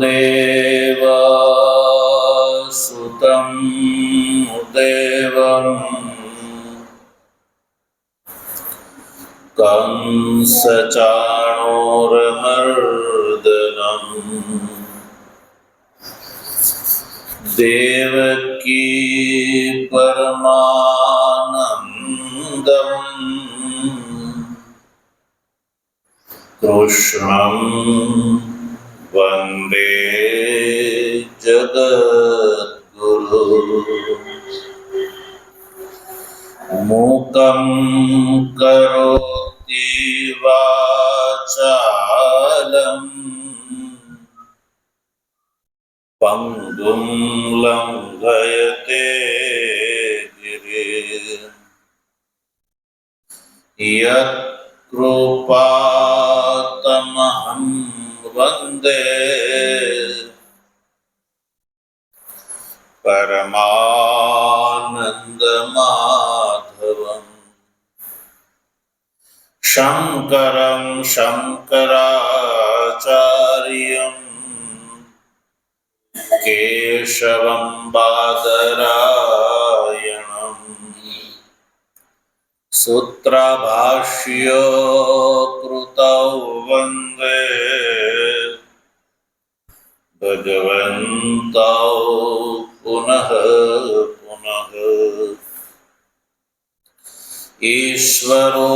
वसुदेव सुतं देवं कंसचाणूरमर्दनम् देवकी परमानन्दम् कृष्णं वन्दे जगद्गुरु। मूकं करोति वाचालं पंगुं लंघयते गिरिं यत्कृपातमहं वन्दे परमानन्दमाधवम् शङ्करं शङ्कराचार्यं केशवं बादरायणम् सूत्रभाष्य कृतौ वन्दे भगवन्तौ पुनः पुनः। ईश्वरो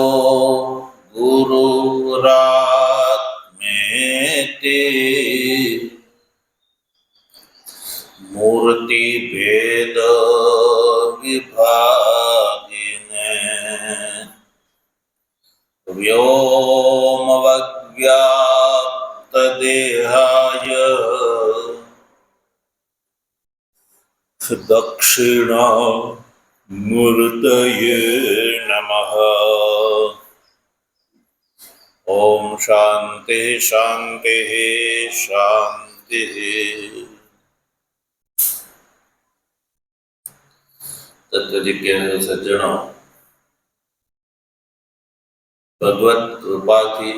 गुरुरात्मेति मूर्तिभेद विभागिने व्योमवद्व्याप्तदेहाय दक्षिणामूर्तये नमः। ओम शांति शांति शांति। तत्वजिज्ञासु सज्जनों, भगवत कृपाथी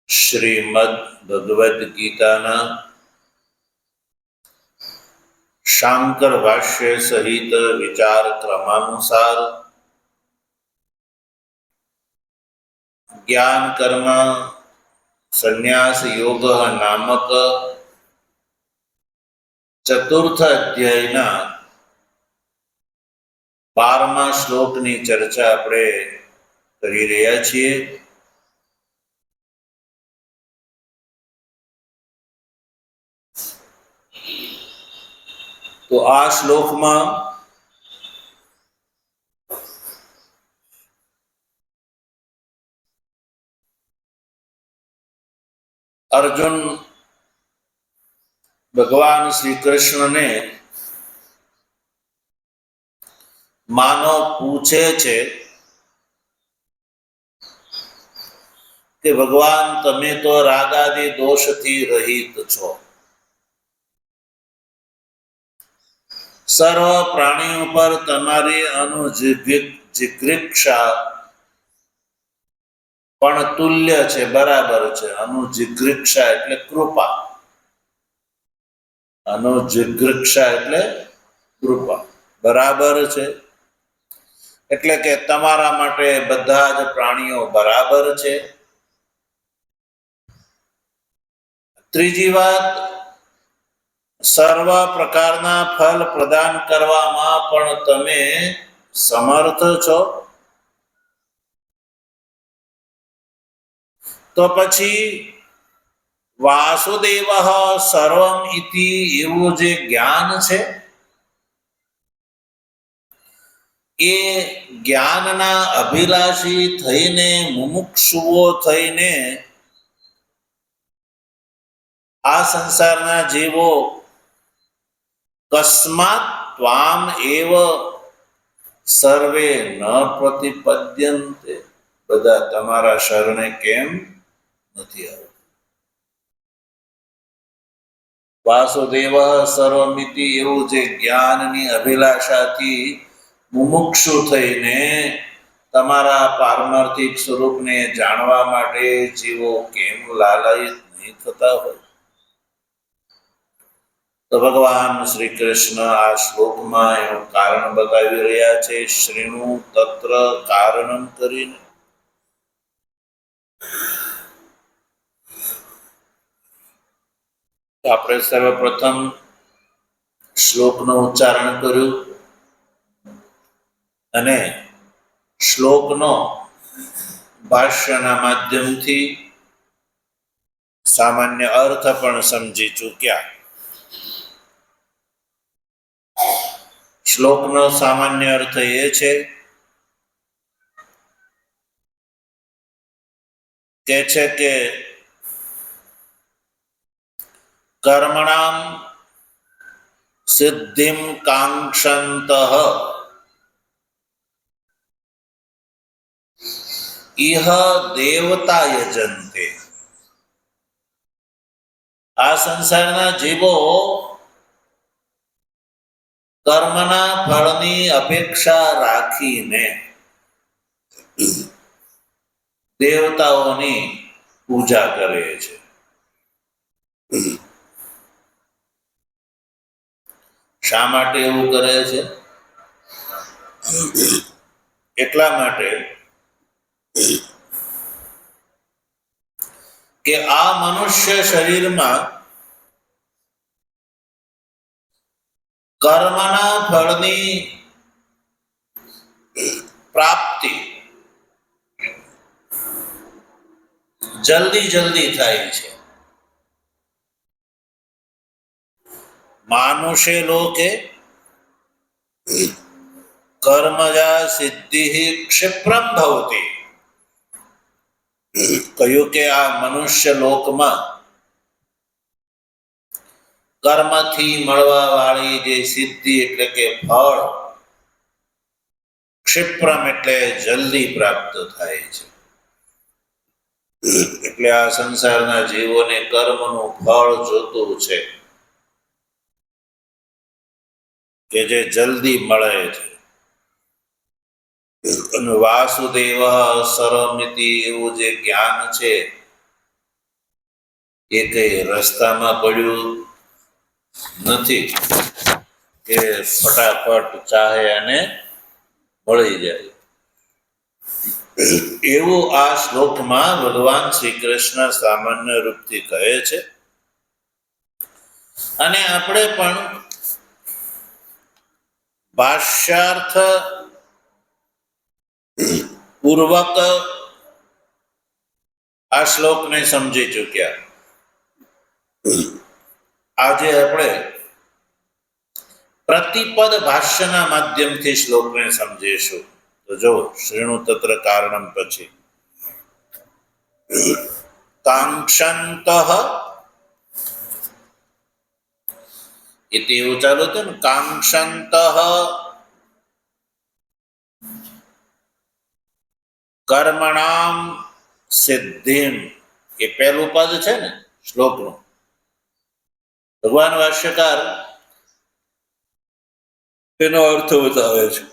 श्रीमद् भगवद गीताना शांकर भाष्य सहित विचार क्रमानुसार ज्ञान कर्म संन्यास योग नामक चतुर्थ अध्यायना 12मा श्लोकनी चर्चा આપણે કરી રહ્યા છીએ। તો આ શ્લોકમાં अर्जुन भगवान श्री कृष्ण ने मानो पूछे छे कि भगवान तमे तो रागादि दोष थी रहित छो, सर्व प्राणियों पर तमारी अनुजिघ्रिक्षा पण तुल्य छे, बराबर छे। अनुजिघ्रिक्षा एटले कृपा, अनुजिघ्रिक्षा एटले कृपा, बराबर छे। एटले के तमारा माटे बधा ज प्राणीओ बराबर छे। त्रीजी वात, सर्व प्रकारना फल प्रदान करवामां पण तमे समर्थ छो। तो पछी वासुदेव सर्वम इति एवुं जे ज्ञान छे, ए ज्ञानना अभिलाषी थईने मुमुक्षुओ थईने आ संसारना जीवो कस्मात् त्वाम एव सर्वे न प्रतिपद्यन्ते, बधा तमारा शरणे केम નથી આવતા। वासुदेव सर्वमिति एवं जे ज्ञाननी अभिलाषाथी मुमुक्षु थईने तमारा पारमार्थिक स्वरूपने जाणवा माटे जीवो केम लालयित નહીં થતા હોય. તો ભગવાન શ્રી કૃષ્ણ આ શ્લોકમાં એનું કારણ બતાવી રહ્યા છે. શ્રીણુ તત્ર કારણમ કરીને આપણે સર્વપ્રથમ શ્લોકનું ઉચ્ચારણ કર્યું અને શ્લોકનો ભાષ્યના માધ્યમથી સામાન્ય અર્થ પણ સમજી ચૂક્યા. શ્લોકનો સામાન્ય અર્થ એ છે કે કર્મણામ સિદ્ધિમ કાંક્ષંતઃ ઇહ દેવતા યજન્તે. આ સંસારના જીવો કર્મના ફળની અપેક્ષા રાખીને દેવતાઓની પૂજા કરે છે. શા માટે એવું કરે છે? એટલા માટે કે આ મનુષ્ય શરીરમાં કર્મના ફળની પ્રાપ્તિ જલ્દી થાય છે. માનુષે લોકે કર્મજા સિદ્ધિ ક્ષિપ્રમ ભવતી. કહ્યું કે આ મનુષ્ય લોકમાં કર્મથી મળવા વાળી જે સિદ્ધિ એટલે કે ફળ, ક્ષિપ્રમ એટલે જલ્દી પ્રાપ્ત થાય છે. એટલે આ સંસારના જીવોને કર્મનું ફળ જોતું છે કે જે જલ્દી મળે છે. અને વાસુદેવ સર્વમિતિ એવું જે જ્ઞાન છે એ કઈ રસ્તામાં પડ્યું નથી કે ફટાફટ ચાહે અને મળી જાય. એવું આ શ્લોકમાં ભગવાન શ્રી કૃષ્ણ સામાન્ય રૂપથી કહે છે. અને આપણે પણ ભાષ્યાર્થ પૂર્વક આ શ્લોકને સમજી ચૂક્યા. આજે આપણે પ્રતિપદ ભાષ્યના માધ્યમથી શ્લોકને સમજીશું. તો જો શ્રીણુ તત્ર કારણમ પછી કાંક્ષંતઃ ઇતિ એવું ચાલુ હતું ને. કાંક્ષંતઃ કર્મણામ સિદ્ધિમ એ પહેલું પદ છે ને શ્લોકનું. ભગવાન ભાષ્યકાર તેનો અર્થ બતાવે છે.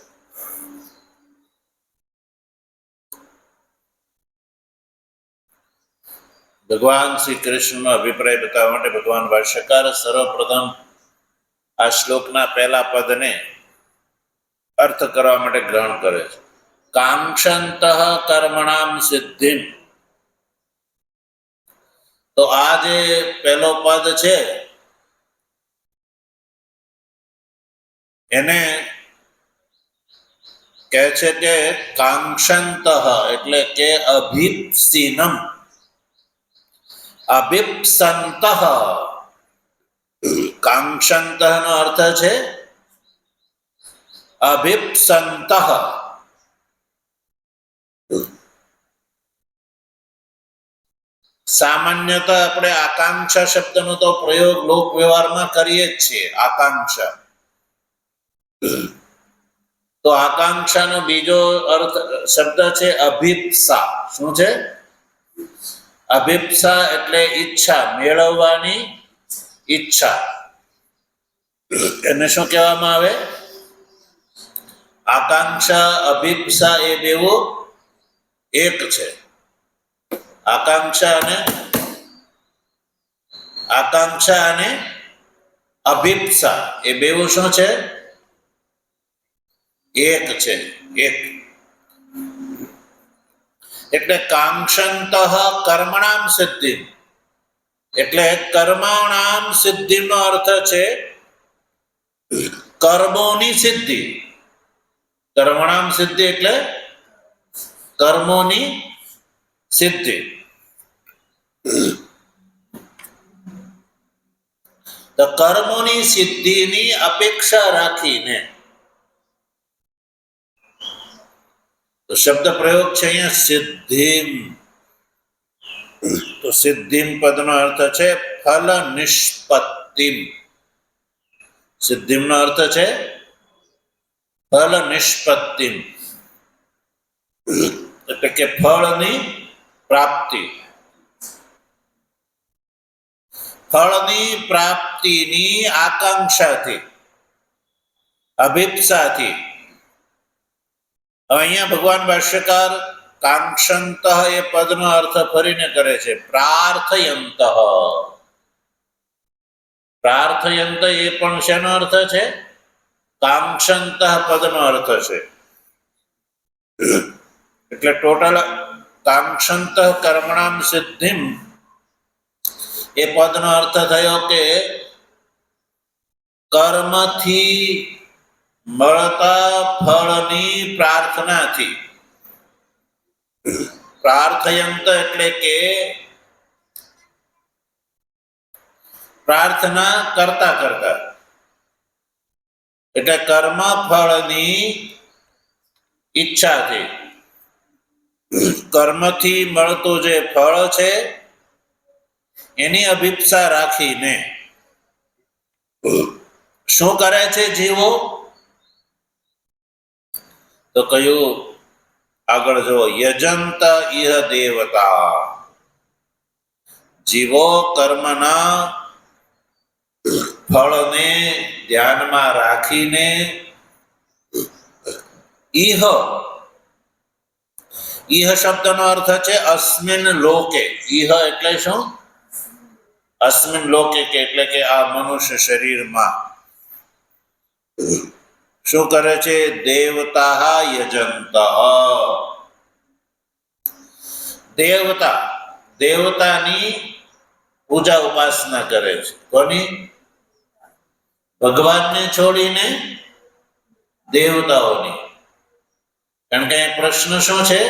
ભગવાન શ્રી કૃષ્ણનો અભિપ્રાય બતાવવા માટે ભગવાન ભાષ્યકાર સર્વપ્રથમ આ શ્લોકના પહેલા પદને અર્થ કરવા માટે ગ્રહણ કરે છે. કાંક્ષંતઃ કર્મણામ સિદ્ધિમ. તો આ જે પહેલો પદ છે એને કહે છે કે કાંક્ષંતઃ એટલે કે અભિપ્સિનમ. અભિપ્સંતઃ કાંક્ષંતઃ નો અર્થ છે અભિપ્સંતઃ. સામાન્યતઃ આપણે આકાંક્ષા શબ્દનો તો પ્રયોગ લોક વ્યવહારમાં કરીએ જ છીએ. આકાંક્ષા તો આકાંક્ષાનો બીજો અર્થ શબ્દ છે અભિપ્સા. શું છે? અભિપ્સા એટલે ઈચ્છા, મેળવવાની ઈચ્છા. એને શું કહેવામાં આવે? આકાંક્ષા અભિપ્સા એ બેવો એક છે. આકાંક્ષા અને આકાંક્ષા અને અભિપ્સા એ બેવું શું છે? એક છે. એક એટલે કાંક્ષંત કર્મણામ સિદ્ધિ, એટલે કર્મણામ સિદ્ધિનો અર્થ છે કર્મોની સિદ્ધિ. કર્મણામ સિદ્ધિ એટલે કર્મોની સિદ્ધિ. તો કર્મોની સિદ્ધિની અપેક્ષા રાખીને, તો શબ્દ પ્રયોગ છે અહીંયા સિદ્ધિમ. તો સિદ્ધિમ પદનો અર્થ છે ફલ નિષ્પત્તિમ. સિદ્ધિમનો અર્થ છે ફલ નિષ્પત્તિમ, એટલે કે ફળની પ્રાપ્તિ. ફળની પ્રાપ્તિની આકાંક્ષાથી, અભિપ્સાથી. હવે અહીંયા ભગવાન ભાષ્યકાર કાંક્ષંત એ પદનો અર્થ ફરીને કરે છે પ્રાર્થયંત. પ્રાર્થયંત એ પણ શેનો અર્થ છે? કાંક્ષંત પદનો અર્થ છે. એટલે ટોટલ કાંક્ષંત કર્મણામ સિદ્ધિમ એ પદનો અર્થ થયો કે કર્મથી મળતા ફળની પ્રાર્થનાથી. પ્રાર્થયંત એટલે કે પ્રાર્થના કરતા કરતા, એટલે કર્મ ફળની ઈચ્છાથી. કર્મથી મળતું જે ફળ છે એની અભિપ્સા રાખીને શું કરે છે જીવો? તો કયું આગળ જો યજંત ઇહ દેવતા. જીવો કર્મના ફળને ધ્યાનમાં રાખીને ઇહ, ઇહ શબ્દનો અર્થ છે અસ્મિન લોકે. ઇહ એટલે શું? અસ્મિન લોકે કે એટલે કે આ મનુષ્ય શરીરમાં શું કરે છે? દેવતા યજંત. દેવતા, દેવતાની પૂજા ઉપાસના કરે છે. કોની? ભગવાનને છોડીને દેવતાઓની. કારણ કે પ્રશ્ન શું છે?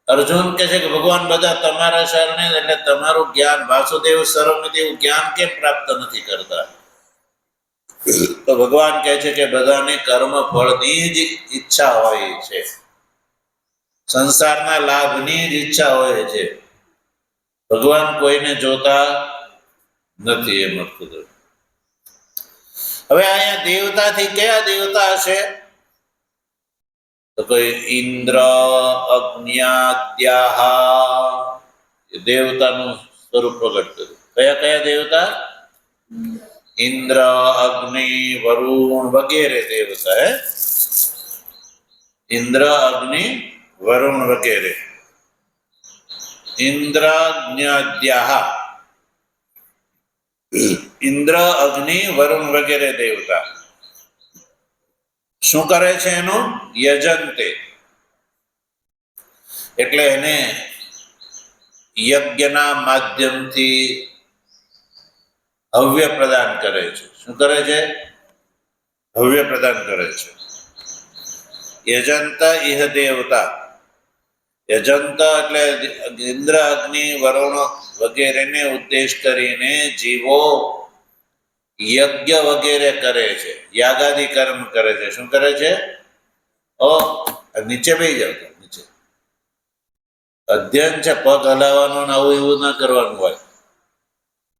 અર્જુન કહે છે કે ભગવાન બધા તમારા શરણે, એટલે તમારું જ્ઞાન વાસુદેવ સર્વમિતિ એવું જ્ઞાન કેમ પ્રાપ્ત નથી કરતા? તો ભગવાન કહે છે કે બધાને કર્મ ફળની જ ઈચ્છા હોય છે, સંસારના લાભની જ ઈચ્છા હોય છે. ભગવાન કોઈને જોતા નથી. એમ અર્થ. હવે અહીંયા દેવતાથી કયા દેવતા હશે? તો કોઈ ઇન્દ્ર, અગ્ન્યાદ્યાહ દેવતાનું સ્વરૂપ પ્રગટ કર્યું. કયા કયા દેવતા? ઇન્દ્ર, અગ્નિ, વરુણ વગેરે દેવતા. ઇન્દ્ર, અગ્નિ, વરુણ વગેરે. ઇન્દ્ર, જ્ઞાદ્યાહ, ઇન્દ્ર, અગ્નિ, વરુણ વગેરે દેવતા શું કરે છે? એનું યજંતે, એટલે એને યજ્ઞના માધ્યમથી હવ્ય પ્રદાન કરે છે. શું કરે છે? હવ્ય પ્રદાન કરે છે. યજંત ઇહ દેવતા. યજંત એટલે ઇન્દ્ર, અગ્નિ, વરુણ વગેરેને ઉદ્દેશ કરીને જીવો યજ્ઞ વગેરે કરે છે, યાગાદિ કર્મ કરે છે. શું કરે છે? નીચે બેસી જાવ. નીચે અધ્યયન છે, પગ હલાવવાનું ને આવું એવું ના કરવાનું હોય,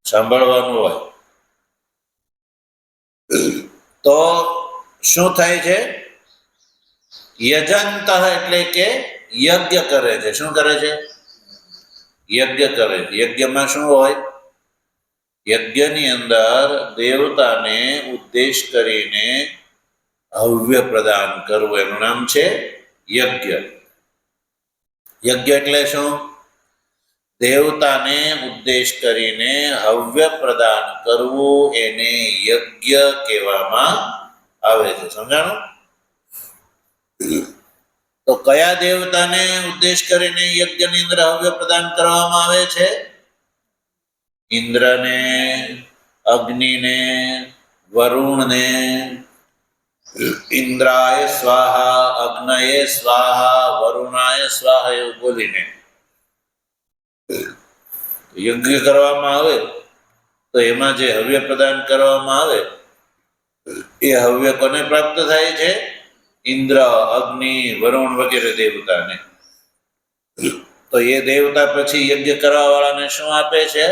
સાંભળવાનું હોય. તો શું થાય છે? યજંત એટલે કે યજ્ઞ કરે છે. શું કરે છે? યજ્ઞ કરે છે. યજ્ઞમાં શું હોય? યજ્ઞની અંદર દેવતાને ઉદ્દેશ કરીને હવ્ય પ્રદાન કરવું, એનું નામ છે યજ્ઞ. યજ્ઞ એટલે શું? દેવતાને ઉદ્દેશ કરીને હવ્ય પ્રદાન કરવું એને યજ્ઞ કહેવામાં આવે છે. સમજાણું? તો કયા દેવતાને ઉદ્દેશ કરીને યજ્ઞની અંદર હવ્ય પ્રદાન કરવામાં આવે છે? ઇન્દ્રને, અગ્નિને, વરુણને. ઇન્દ્રાય સ્વાહા, અગ્નયે સ્વાહા, વરુણાય સ્વાહા એવું બોલીને યજ્ઞ કરવામાં આવે તો એમાં જે હવ્ય પ્રદાન કરવામાં આવે એ હવ્ય કોને પ્રાપ્ત થાય છે? ઇન્દ્ર, અગ્નિ, વરુણ વગેરે દેવતાને. તો એ દેવતા પછી યજ્ઞ કરવા વાળાને શું આપે છે?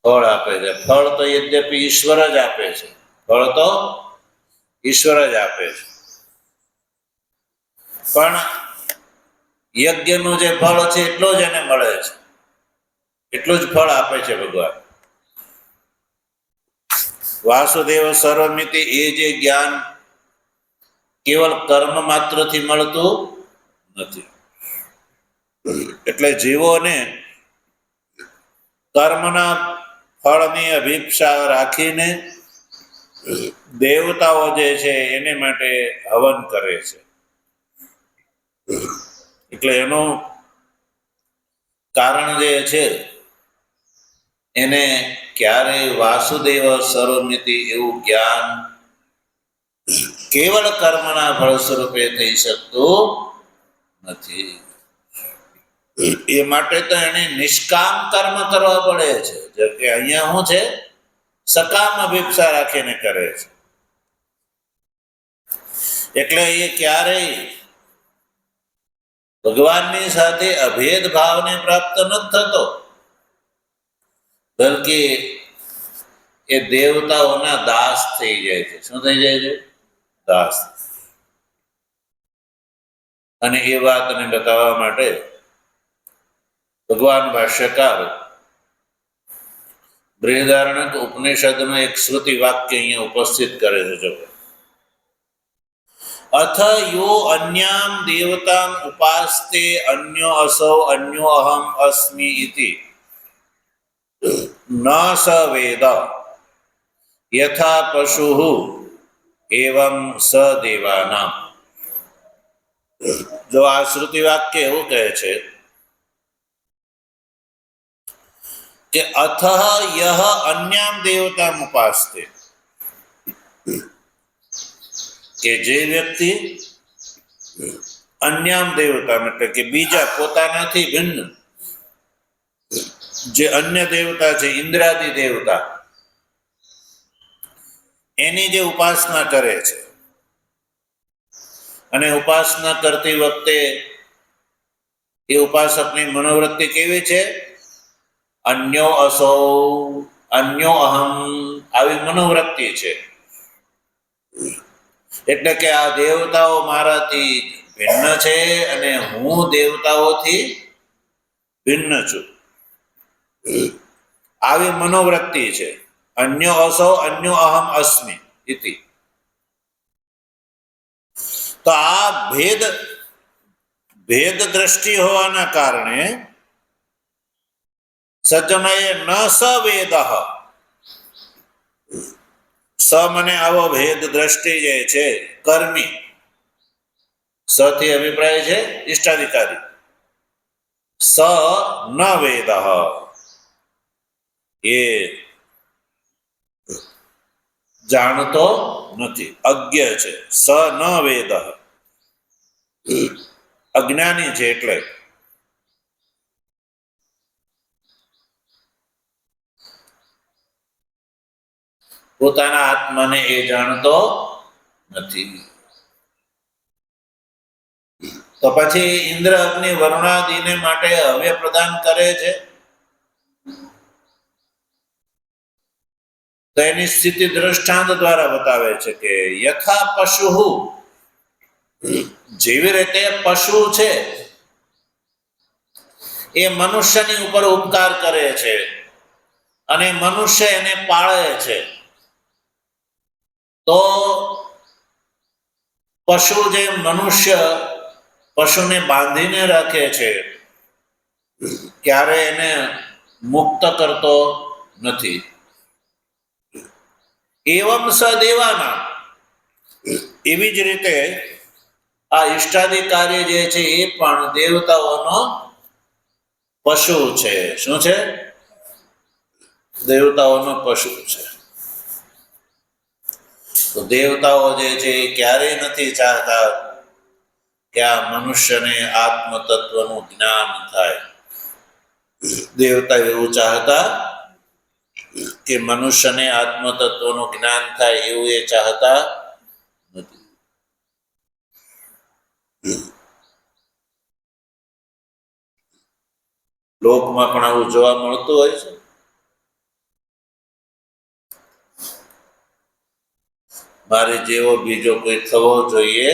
ફળ આપે છે. ફળ તો યદ્યપી ઈશ્વર જ આપે છે. ફળ તો ઈશ્વર જ આપે છે. પણ યજ્ઞનું જે ફળ છે એટલું જ એને મળે છે. એટલું જ ફળ આપે છે ભગવાન. વાસુદેવ સર્વમિતિ એ જે જ્ઞાન કેવલ કર્મ માત્રથી મળતું નથી. એટલે જીવોને કર્મના ફળની અભિપ્સા રાખીને દેવતાઓ જે છે એને માટે હવન કરે છે. એટલે એનું કારણ જે છે એને ક્યારેય વાસુદેવ સર્વમિતિ એવું જ્ઞાન કેવળ કર્મના ફળ સ્વરૂપે થઈ શકતું નથી. એ માટે તો એને નિષ્કામ કર્મ કરવા પડે છે. જેમ કે અહીંયા શું છે? સકામ અભિપ્સા રાખીને કરે છે. એટલે એ ક્યારેય ભગવાનની સાથે અભેદ ભાવને પ્રાપ્ત નથી થતો, બલકે એ દેવતાઓના દાસ થઈ જાય છે. શું થઈ જાય છે? દાસ. અને એ વાતને બતાવવા માટે ભગવાન ભાષ્યકાર બૃહદારણ્યક ઉપનિષદનું એક શ્રુતિ વાક્ય અહીંયા ઉપસ્થિત કરે છે. જો અથ યો અન્યામ દેવતામ ઉપાસ્તે અન્યો અસૌ અન્યો અહમ અસ્મિ ઇતિ ન સ વેદ યથા પશુઃ એવં સ દેવાનામ. જો આ શ્રુતિ વાક્ય એવું કહે છે કે અથ યહ અન્યામ દેવતામ ઉપાસ્તે, કે જે વ્યક્તિ અન્યામ દેવતા એટલે કે બીજા પોતાનાથી ભિન્ન જે અન્ય દેવતા છે, ઇન્દ્રાદિ દેવતા, એની જે ઉપાસના કરે છે અને ઉપાસના કરતી વખતે એ ઉપાસકની મનોવૃત્તિ કેવી છે? અન્યો અસૌ અન્યો અહમ, આવી મનોવૃત્તિ છે. એટલે કે આ દેવતાઓ મારાથી ભિન્ન છે અને હું દેવતાઓથી ભિન્ન છું, આવી મનોવૃત્તિ છે. અન્યો અસૌ અન્યો અહમ અસ્મિ ઇતિ. તો આ ભેદ દ્રષ્ટિ હોવાના કારણે સજ્જનોએ ન સ વેદ, સ મને આવો ભેદ દ્રષ્ટિ જે છે કર્મી, સ થી અભિપ્રાય છે ઇષ્ટાધિકારી. સ ન વેદ, એ જાણતો નથી, અજ્ઞ છે. સ ન વેદ, અજ્ઞાની છે. એટલે પોતાના આત્માને એ જાણતો નથી. તો પછી ઇન્દ્ર, અગ્નિ, વરુણાદિને માટે હવ્ય પ્રદાન કરે છે. તો એની સ્થિતિ દ્રષ્ટાંત દ્વારા બતાવે છે કે યથા પશુઃ, જેવી રીતે પશુ છે એ મનુષ્યની ઉપર ઉપકાર કરે છે અને મનુષ્ય એને પાળે છે, તો પશુ જે મનુષ્ય પશુને બાંધીને રાખે છે ક્યારે એને મુક્ત કરતો નથી. એવમ સદેવાના, એવી જ રીતે આ ઇષ્ટાદિ કાર્ય જે છે એ પણ દેવતાઓનો પશુ છે. શું છે? દેવતાઓનો પશુ છે. તો દેવતાઓ જે છે એ ક્યારેય નથી ચાહતા કે આ મનુષ્યને આત્મ તત્વનું જ્ઞાન થાય. દેવતા એવું ચાહતા કે મનુષ્યને આત્મ તત્વનું જ્ઞાન થાય એવું એ ચાહતા નથી. લોકમાં પણ આવું જોવા મળતું હોય છે. મારે જેવો બીજો કોઈ થવો જોઈએ,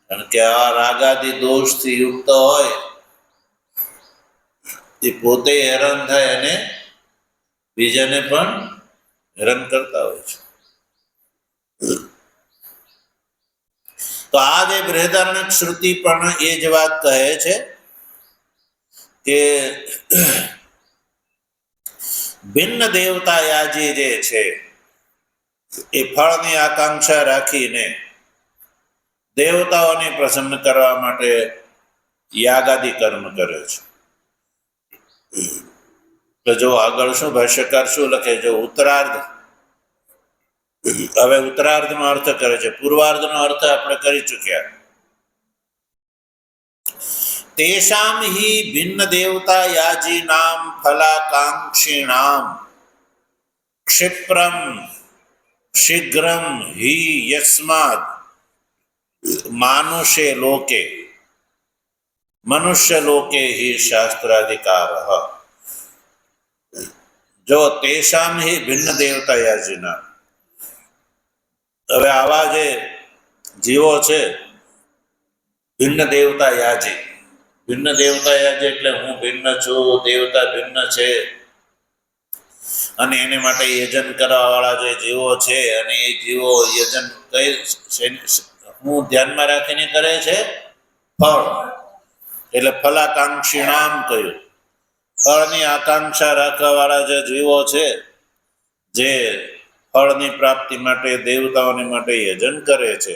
કારણ કે આ રાગાદી દોષથી યુક્ત હોય એ પોતે હેરાન થાય અને બીજાને પણ હેરાન કરતા હોય છે. તો આ જે બૃહદારણ્યક શ્રુતિ પણ એ જ વાત કહે છે કે ભિન્ન દેવતા યાજી જે છે એ ફળની આકાંક્ષા રાખીને દેવતાઓને પ્રસન્ન કરવા માટે યાગાદી કર્મ કરે છે. તો જો આગળ શું ભાષ્યકાર શું લખે? જો ઉત્તરાર્ધ, હવે ઉત્તરાર્ધનો અર્થ કરે છે. પૂર્વાર્ધનો અર્થ આપણે કરી ચૂક્યા. તેષામ હિ ભિન્ન દેવતા યાજીનામ ફલાકાંક્ષીણામ ક્ષિપ્રમ શીઘ્રમ હિ યસ્માદ માનુષે લોકે મનુષ્ય લોકે હિ શાસ્ત્રાધિકારઃ. જો તેષામ હિ ભિન્ન દેવતા યાજીના, હવે આવા જે જીવો છે ભિન્ન દેવતા યાજી, ભિન્ન દેવતા યાજી એટલે હું ભિન્ન છું, દેવતા ભિન્ન છે, અને એને માટે યજન કરવા વાળા જે જીવો છે, અને એ જીવો યજન કઈ હું ધ્યાનમાં રાખીને કરે છે? ફળ. એટલે ફલાકાંક્ષીણામ કહ્યું. ફળની આકાંક્ષા રાખવા વાળા જે જીવો છે, જે ફળની પ્રાપ્તિ માટે દેવતાઓની માટે યજન કરે છે,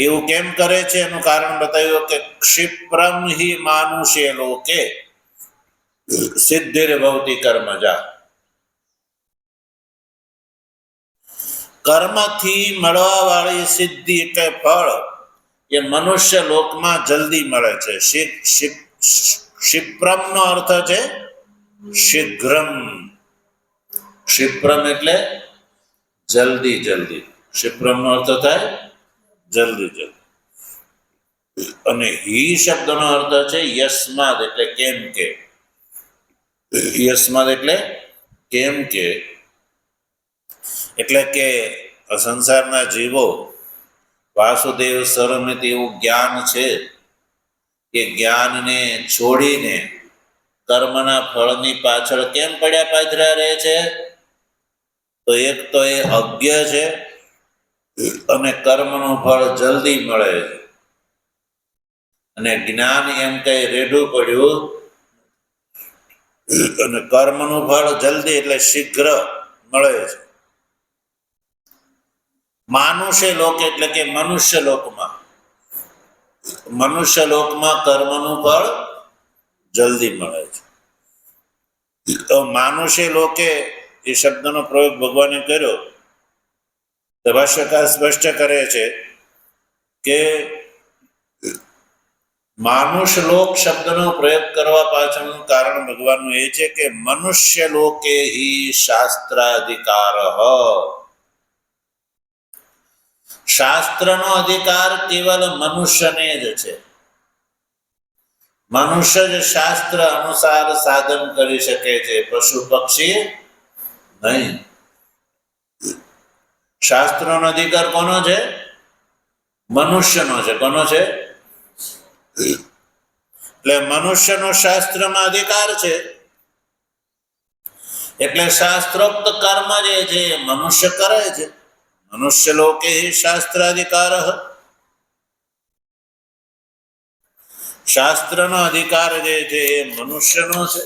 એવું કેમ કરે છે? એનું કારણ બતાવ્યું કે ક્ષિપ્રમ હિ માનુષે લોકે સિદ્ધિર ભવતી કર્મજા. કર્મથી મળવા વાળી સિદ્ધિ એટલે ફળ એ મનુષ્ય લોકમાં જલ્દી મળે છે. ક્ષિપ્રમ નો અર્થ છે શીઘ્રમ. ક્ષિપ્રમ એટલે જલ્દી જલ્દી. ક્ષિપ્રમ નો અર્થ થાય જલ્દી જલ્દી. અને હિ શબ્દનો અર્થ છે યસ્માદ, એટલે કેમ કે. યસ્માદ એટલે કેમ કે, એટલે કે સંસારના જીવો વાસુદેવ સર્વમિતિ એવું જ્ઞાન છે કે જ્ઞાનને છોડીને કર્મના ફળની પાછળ કેમ પડ્યા પાથર્યા રહે છે? તો એક તો એ અજ્ઞ છે, અને કર્મનું ફળ જલ્દી મળે છે, અને જ્ઞાન એમ કઈ રેઢું પડ્યું, અને કર્મનું ફળ જલ્દી એટલે શીઘ્ર મળે છે. માનુષે લોક એટલે કે મનુષ્ય લોકમાં, મનુષ્ય લોકમાં કર્મનું ફળ જલ્દી મળે છે. તો માનુષે લોકે એ શબ્દનો પ્રયોગ ભગવાને કર્યો. ભાષ્યકાર સ્પષ્ટ કરે છે કે માનુષ લોક શબ્દનો પ્રયોગ કરવા પાછળનું કારણ ભગવાનનું એ છે કે મનુષ્ય લોકે હિ શાસ્ત્રાધિકાર. શાસ્ત્રનો અધિકાર કેવલ મનુષ્યને જ છે. મનુષ્ય જ શાસ્ત્ર અનુસાર સાધન કરી શકે છે, પશુ પક્ષી નહીં. શાસ્ત્રનો અધિકાર કોનો છે? મનુષ્યનો છે. કોનો છે? એટલે મનુષ્યનો શાસ્ત્રમાં અધિકાર છે, એટલે શાસ્ત્રોક્ત કર્મ જે છે મનુષ્ય કરે છે. મનુષ્ય લોકે શાસ્ત્રાધિકાર. શાસ્ત્રનો અધિકાર જે છે એ મનુષ્યનો છે.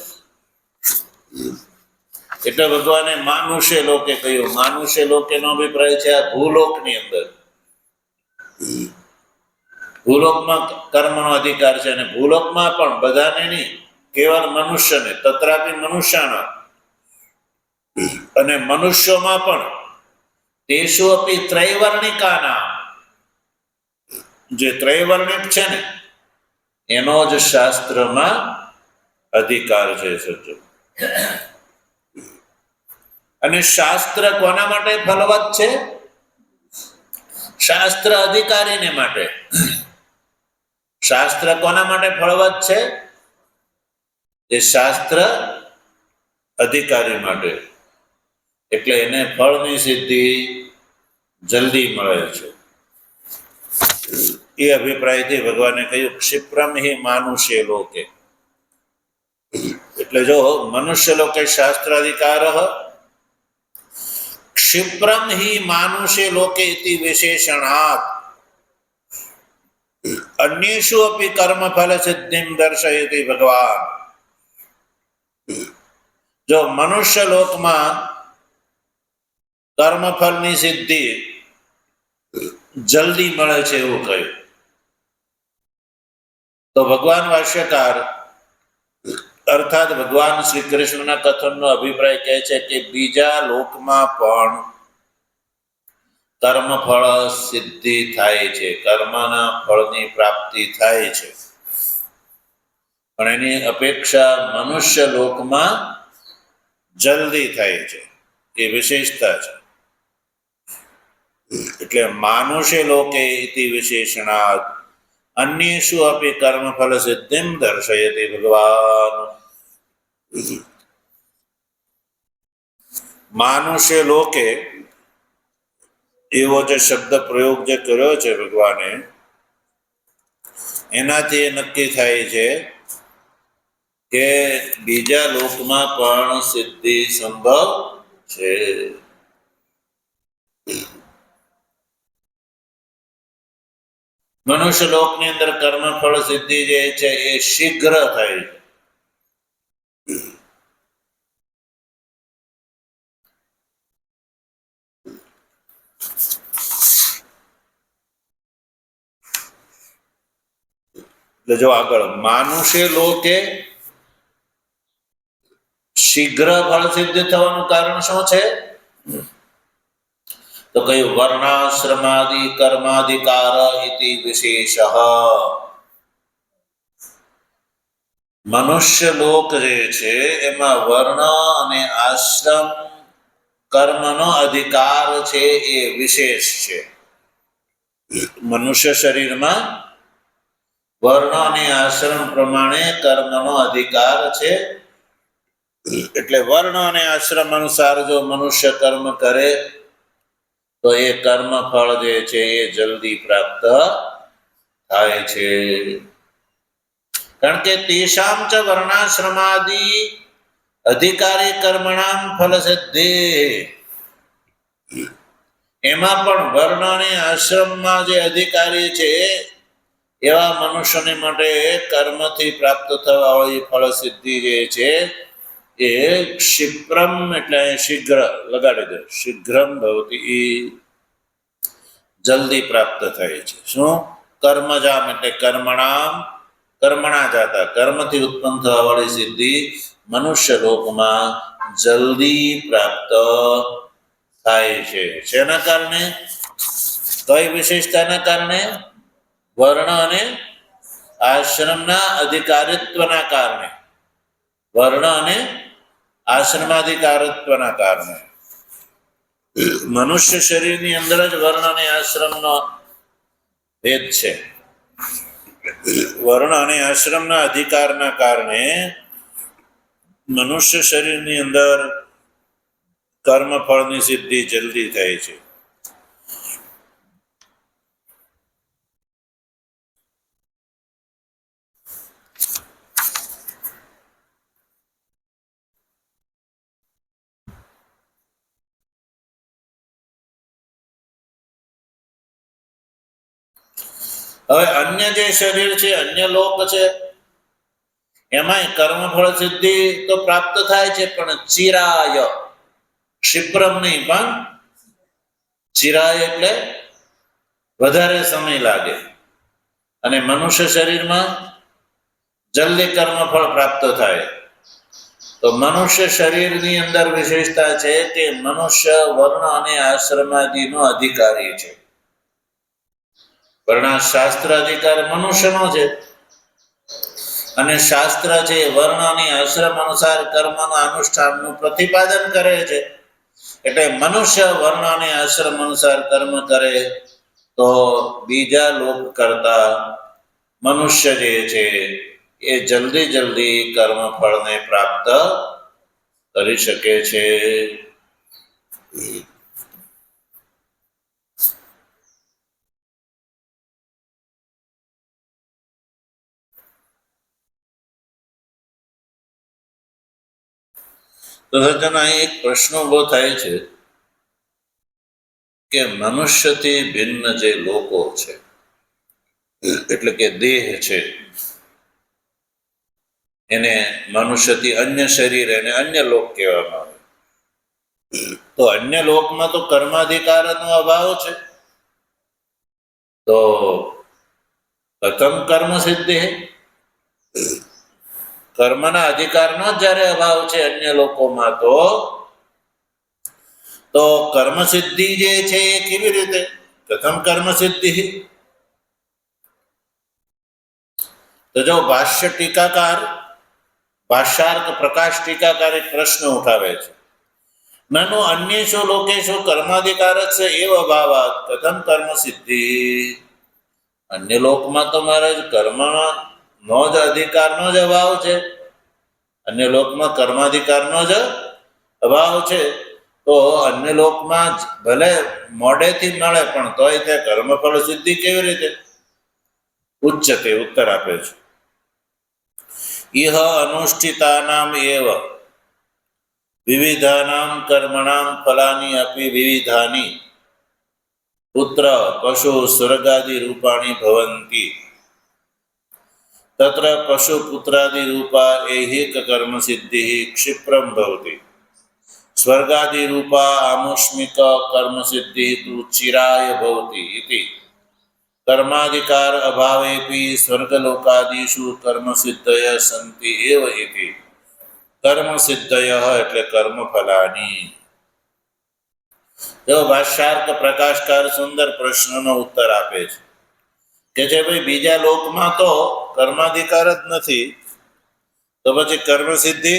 એટલે ભગવાને માનુષ્ય લોકે કહ્યું. માનુષ્ય લોકેનો અભિપ્રાય છે આ ભૂલોકની અંદર. ભૂલોકમાં કર્મનો અધિકાર છે અને ભૂલોકમાં પણ બધાને નહીં, કેવળ મનુષ્યને. તત્રાપી મનુષ્યાના. અને મનુષ્યોમાં પણ તેષુ અપી ત્રૈવર્ણિકાના, જે ત્રૈવર્ણિક છે ને એનો જ શાસ્ત્રમાં અધિકાર છે સજ્જન. અને શાસ્ત્ર કોના માટે ફલવત છે? શાસ્ત્ર અધિકારીને માટે. શાસ્ત્ર કોના માટે ફળવત છે? એ શાસ્ત્ર અધિકારી માટે. એટલે એને ફળની સિદ્ધિ જલ્દી મળે છે. એ અભિપ્રાયથી ભગવાને કહ્યું ક્ષિપ્રમ હિ માનુષ્ય લોકે. એટલે જો મનુષ્ય લોકે શાસ્ત્રાધિકાર ક્ષિપ્રમ હિ માનુષ્ય લોકે ઇતિ વિશેષણાત અન્યેષુ અપી કર્મફલ સિદ્ધિમ દર્શયતિ ભગવાન. જો મનુષ્ય લોકમાં કર્મફળની સિદ્ધિ જલ્દી મળે છે એવું કહ્યું, તો ભગવાન ભાષ્યકાર અર્થાત ભગવાન શ્રી કૃષ્ણના કથનનો અભિપ્રાય કહે છે કે બીજા લોકમાં પણ કર્મફળ સિદ્ધિ થાય છે, કર્મના ફળની પ્રાપ્તિ થાય છે, પણ એની અપેક્ષા મનુષ્ય લોકમાં જલ્દી થાય છે. એ વિશેષતા છે. એટલે માનુષ્ય લોકે ઇતિ વિશેષણાત અન્યેષુ અપી કર્મફલ સિદ્ધિમ દર્શયતિ ભગવાન. માનુષ્ય લોકે એવો જે શબ્દ પ્રયોગ જે કર્યો છે ભગવાને, એનાથી એ નક્કી થાય છે કે બીજા લોકમાં પણ સિદ્ધિ સંભવ છે. મનુષ્ય લોકની અંદર કર્મફળ સિદ્ધિ જે છે એ શીઘ્ર થાય છે. એટલે જો આગળ માનુષ્ય લોકે શીઘ્ર ફળ સિદ્ધ થવાનું કારણ શું છે? તો કયું વર્ણાશ્રમાદિ કર્માધિકાર ઇતિ વિશેષ. મનુષ્ય લોક જે છે એમાં વર્ણ અને આશ્રમ કર્મનો અધિકાર છે એ વિશેષ છે. મનુષ્ય શરીરમાં વર્ણ અને આશ્રમ પ્રમાણે કર્મનો અધિકાર છે. એટલે વર્ણ અને આશ્રમ અનુસાર જો મનુષ્ય કર્મ કરે તો એ કર્મ ફળ જે છે એ જલ્દી પ્રાપ્ત થાય છે. કારણ કે તેષામ ચ વર્ણાશ્રમાદિ અધિકારી કર્મણામ ફલ સિદ્ધિ. એમાં પણ વર્ણ અને આશ્રમમાં જે અધિકારી છે એવા મનુષ્યને માટે કર્મથી પ્રાપ્ત થવા વાળી ફળ સિદ્ધિ જે છે એ ક્ષિપ્રમ એટલે શીઘ્ર લગાડી દે, શીઘ્રમ ભવતી, જલ્દી પ્રાપ્ત થાય છે. શું? કર્મજામ એટલે કર્મણામ, કર્મણા જાતા, કર્મથી ઉત્પન્ન થવા વાળી સિદ્ધિ મનુષ્ય લોકમાં જલ્દી પ્રાપ્ત થાય છે. શેના કારણે? કઈ વિશેષતાના કારણે? વર્ણ અને આશ્રમના અધિકારીત્વના કારણે. વર્ણ અને આશ્રમાધિકારત્વના કારણે. મનુષ્ય શરીરની અંદર જ વર્ણ અને આશ્રમનો ભેદ છે. વર્ણ અને આશ્રમના અધિકારના કારણે મનુષ્ય શરીરની અંદર કર્મફળની સિદ્ધિ જલ્દી થાય છે. હવે અન્ય જે શરીર છે, અન્ય લોક છે, એમાંય કર્મફળ સિદ્ધિ તો પ્રાપ્ત થાય છે, પણ ચિરાય, ક્ષિપ્રમ નહીં, પણ ચિરાય એટલે વધારે સમય લાગે. અને મનુષ્ય શરીરમાં જલ્દી કર્મફળ પ્રાપ્ત થાય. તો મનુષ્ય શરીરની અંદર વિશેષતા છે કે મનુષ્ય વર્ણ અને આશ્રમાદિનો અધિકારી છે. વર્ણાશાસ્ત્ર અધિકાર મનુષ્યનો છે, અને શાસ્ત્ર છે વર્ણ અને આશ્રમ અનુસાર કર્મના અનુષ્ઠાનનું પ્રતિપાદન કરે છે. એટલે મનુષ્ય વર્ણ અને આશ્રમ અનુસાર કર્મ કરે તો બીજા લોક કરતા મનુષ્ય જે છે એ જલ્દી કર્મફળને પ્રાપ્ત કરી શકે છે. તો સજ્જન, અહીં એક પ્રશ્ન ઉભો થાય છે કે મનુષ્યથી ભિન્ન જે લોકો છે, એટલે કે દેહ છે, એને મનુષ્યથી અન્ય શરીર, એને અન્ય લોક કહેવામાં આવે. તો અન્ય લોકમાં તો કર્માધિકારનો અભાવ છે. તો પ્રથમ કર્મ સિદ્ધિ, કર્મના અધિકારનો જ્યારે અભાવ છે અન્ય લોકોમાં, તો કર્મ સિદ્ધિ જે છે એ કેવી રીતે? પ્રથમ કર્મ સિદ્ધિ. તો જો ભાષ્ય ટીકાકાર, ભાષ્યાર્ક પ્રકાશ ટીકાકાર એક પ્રશ્ન ઉઠાવે છે, નનો અન્યેષુ લોકેષુ કર્માધિકારસ્ય એવ અભાવાત કથમ કર્મ સિદ્ધિ. અન્ય લોકમાં તો મહારાજ કર્મનો જ અધિકારનો જ અભાવ છે, અન્ય લોકમાં કર્માધિકારનો જ અભાવ છે. તો અન્ય લોકમાં ભલે મોડેથી મળે પણ તોય તે કર્મફળ સિદ્ધિ કેવી રીતે? ઉચ્ચતે, ઉત્તર આપે છે, ઇહ અનુષ્ઠિતાનામ એવ વિવિધાનામ કર્મણામ ફલાની અપી વિવિધાની પુત્ર પશુ સ્વર્ગાદિ રૂપાણી ભવંતી તત્ર પશુ પુત્રાદિ રૂપા ऐहिक कर्म सिद्धि क्षिप्रम भवति स्वर्गादि रूपा आमुष्मिक कर्म सिद्धि तु चिराय भवति इति कर्माधिकार अभावेपि स्वर्गलोकादिषु कर्म सिद्धयः सन्ति एव इति કર્મ સિદ્ધય એટલે કર્મફલાની. જો ભાષ્યાર્ક પ્રકાશકાર સુંદર પ્રશ્નનો ઉત્તર આપે છે કે જે ભાઈ બીજા લોકમાં તો કર્માધિકાર જ નથી, તો પછી કર્મ સિદ્ધિ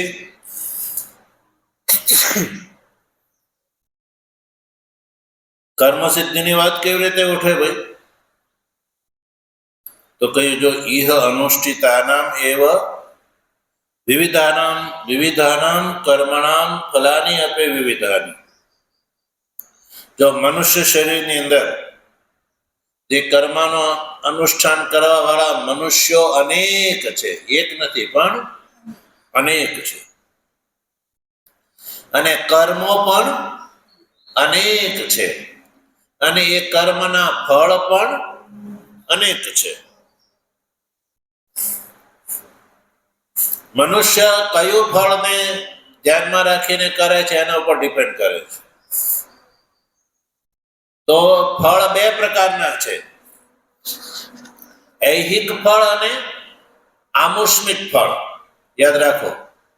કર્મ સિદ્ધિની વાત કેવી રીતે ઉઠે ભાઈ? તો કહ્યું, જો ઇહ અનુષ્ઠિતાનામ એવ વિવિધાનામ કર્મણામ ફલાની અપે વિવિધાની. જો મનુષ્ય શરીરની અંદર જે કર્મનો અનુષ્ઠાન કરવા વાળા મનુષ્યો અનેક છે, એક નથી પણ અનેક છે, અને કર્મો પણ અનેક છે, અને એ કર્મના ફળ પણ અનેક છે. મનુષ્ય કયું ફળને ધ્યાનમાં રાખીને કરે છે એના ઉપર ડિપેન્ડ કરે છે. તો ફળ બે પ્રકારના છે, ऐहिक ફળ અને આમુષ્મિક ફળ. યાદ રાખો,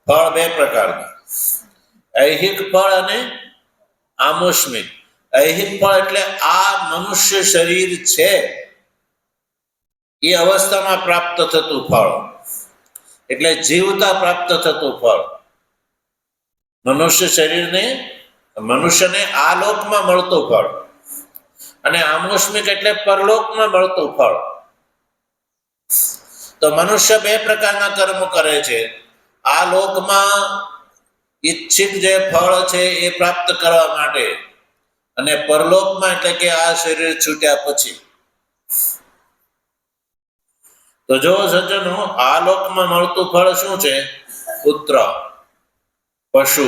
ફળ બે પ્રકારના, ऐहिक ફળ અને આમુષ્મિક. ऐहिक ફળ એટલે આ મનુષ્ય શરીર છે એ અવસ્થામાં પ્રાપ્ત થતું ફળ, એટલે જીવતા પ્રાપ્ત થતું ફળ. મનુષ્યને આ લોકમાં મળતું ફળ, અને આમુષ્મિક એટલે પરલોકમાં મળતું ફળ. તો મનુષ્ય બે પ્રકારના કર્મ કરે છે, આ લોકમાં ઈચ્છિત જે ફળ છે એ પ્રાપ્ત કરવા માટે, અને પરલોકમાં એટલે કે આ શરીર છૂટ્યા પછી. તો જો સજ્જનો, આ લોકમાં મળતું ફળ શું છે? પુત્ર, પશુ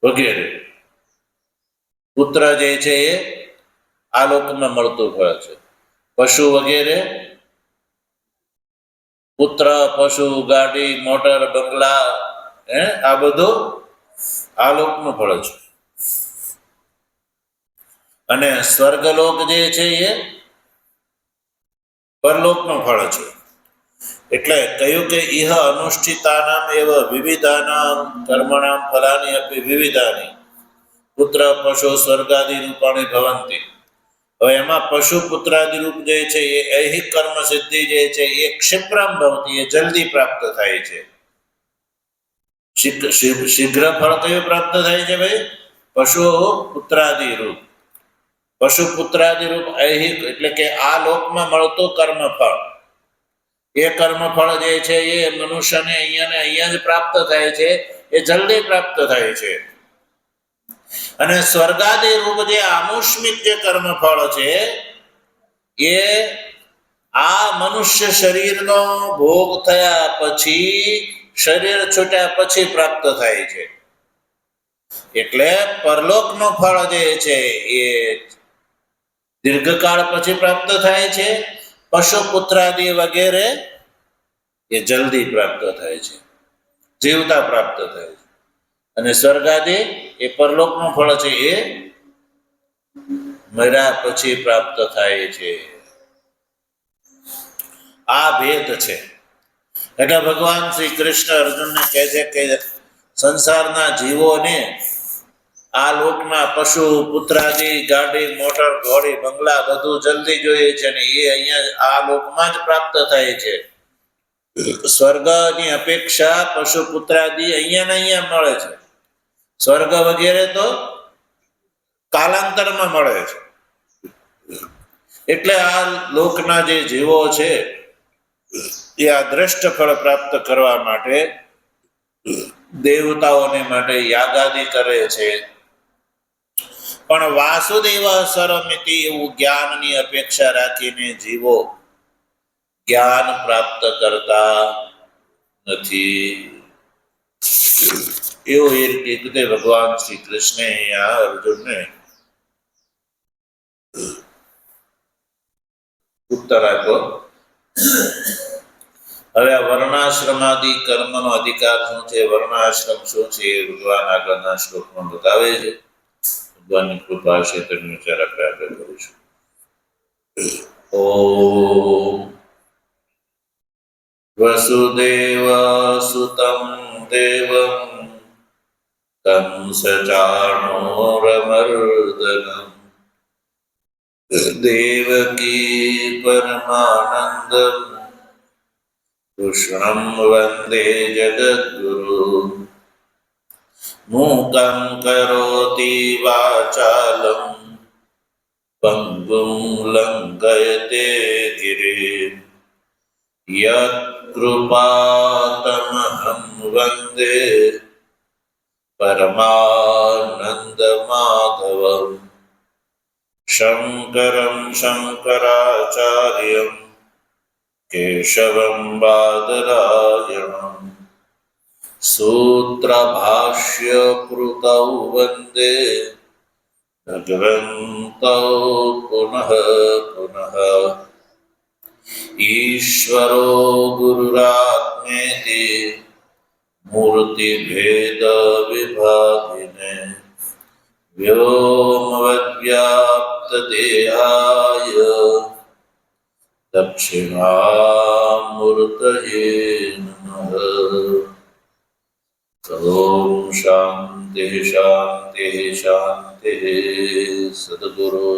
વગેરે. પુત્ર જે છે એ આ લોકમાં મળતું ફળ છે. પશુ વગેરે, પુત્ર, પશુ, ગાડી, મોટર, બંગલા, આ બધું આ લોકનું ફળ છે. અને સ્વર્ગલોક જે છે એ પરલોકનું ફળ છે. એટલે કહ્યું કે ઇહ અનુષ્ઠિતાનામ એવ વિવિધાનામ કર્મણામ ફલાની અપી વિવિધાની પુત્ર પશુ સ્વર્ગાદિ રૂપાણી ભવંતી. હવે એમાં પશુ પુત્રાદિ રૂપ જે છે એ ઐહિક કર્મ સિદ્ધિ જે છે એ ક્ષિપ્રમ ભવતી, એ જલ્દી પ્રાપ્ત થાય છે. શીઘ્ર ફળ કયું પ્રાપ્ત થાય છે ભાઈ? પશુ પુત્રાદિ રૂપ. પશુ પુત્રાદિ રૂપ ઐહિક એટલે કે આ લોકમાં મળતું કર્મફળ. એ કર્મફળ જે છે એ મનુષ્યને અહીંયા જ પ્રાપ્ત થાય છે, એ જલ્દી પ્રાપ્ત થાય છે. અને સ્વર્ગાદિ રૂપ જે આમુષ્મિક જે કર્મફળ છે એ આ મનુષ્ય શરીરનો ભોગ થયા પછી, શરીર છૂટ્યા પછી પ્રાપ્ત થાય છે. એટલે પરલોકનું ફળ જે છે એ દીર્ઘકાળ પછી પ્રાપ્ત થાય છે. પશુ પુત્રાદિ વગેરે એ જલ્દી પ્રાપ્ત થાય છે, જીવતા પ્રાપ્ત થાય છે. અને સ્વર્ગાદિ એ પરલોકનું ફળ છે, એ મર્યા પછી પ્રાપ્ત થાય છે. આ ભેદ છે. એટલે ભગવાન શ્રી કૃષ્ણ અર્જુનને કહે છે કે સંસારના જીવોને આ લોકના પશુ પુત્રાદિ, ગાડી, મોટર, ઘોડી, બંગલા બધું જલ્દી જોઈએ છે ને એ અહીંયા આ લોકમાં જ પ્રાપ્ત થાય છે. સ્વર્ગની અપેક્ષા પશુ પુત્રાદિ અહીંયા ને અહીંયા મળે છે. સ્વર્ગ વગેરે તો કાલાંતરમાં મળે છે. એટલે આ લોકના જે જીવો છે એ આ દ્રષ્ટ ફળ પ્રાપ્ત કરવા માટે દેવતાઓને માટે યાગાદિ કરે છે. પણ વાસુદેવ સરમિતિ એવું જ્ઞાનની અપેક્ષા રાખીને જીવો જ્ઞાન પ્રાપ્ત કરતા નથી. એવું એ રીતે ભગવાન શ્રી કૃષ્ણે અહીંયા અર્જુનને ઉત્તર આપ્યો. હવે આ વર્ણાશ્રમાદિ કર્મનો અધિકાર શું છે, વર્ણાશ્રમ શું છે, એ ભગવાન આગળના શ્લોકમાં બતાવે છે. ભગવાનની કૃપા છે તેનો વિચાર આપણે આગળ કરીશું. ઓમ વસુદેવ સુતં દેવં કંસ ચાણૂરમર્દનમ દેવકી પરમાનંદમ કૃષ્ણં વંદે જગદ્ગુરુ. મૂકં કરોતિ વાચાલં પંગું લંઘયતે ગિરિં યત્કૃપાતમહં વંદે પરમાનંદમાધવં. શંકરં શંકરાચાર્યં કેશવં બાદરાયણં સૂત્રભાષ્યકૃતૌ વંદે ભગવन्तૌ પુનઃ પુનઃ. ઈશ્વરો ગુરુરાત્મેતિ મૂર્તિભેદ વિભાગિને વ્યોમવદ્વ્યાપ્ત દેહાય દક્ષિણામૂર્તયે નમઃ. ઓમ શાંતિ શાંતિ શાંતિ. સદગુરુ